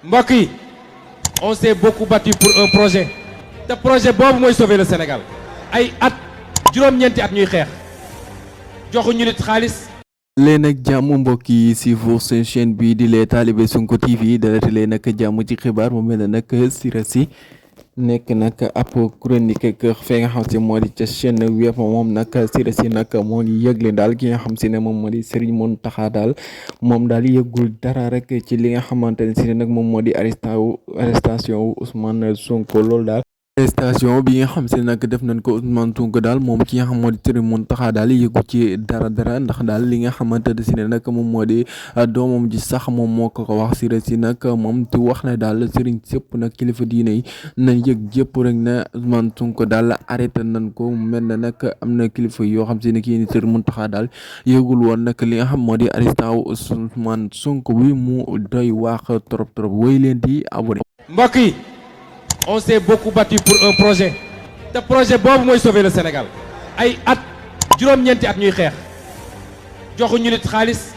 mbokk yi on s'est beaucoup battu pour un projet te projet boobu mooy sauver le Sénégal ay at juróom-ñeenti at ñuy xeex joxuñu nit xaalis. leen ak jàmm mbokk yi si pour seen chaîne bi di les talibé Sonko TV dalati leen nag jàmm ci xibaar mu mel ne nag Sira Sy nekk nag ab chronique kër fee nga xam si moo di ca chaîne web moom nag Sira Sy nag moo ngi yëgle daal ki nga xam si ne moom moo di Serigne Mountakha daal moom daal yëgul dara rek ci li nga xamante ne si ne nag moom moo di arrestation wu Ousmane Sonko loolu daal. arrestation bi nga xam si nag def nañ ko Ousmane Sonko daal moom ki nga xam moo di Serigne Mountakha daal yëgu ci dara ndax daal li nga xamante ne si ne nag moom moo di doomam ji sax moom moo ko wax Sira Sy nag moom di wax ne daal Serigne sëpp nag kilifa diine yi nañ yëg jëpp rek ne Ousmane Sonko daal arrêté nañ ko mel na nag am na kilifa yoo xam si ne kii ni Serigne Mountakha daal yëgul woon nag li nga xam moo di arrestation wu Ousmane Sonko bi mu doy wax trop woy leen di abonné. mbokk yi on s'est beaucoup battu pour un projet te projet boobu mooy sauver le Sénégal ay at juróom-ñeenti at ñuy xeex joxuñu nit xaalis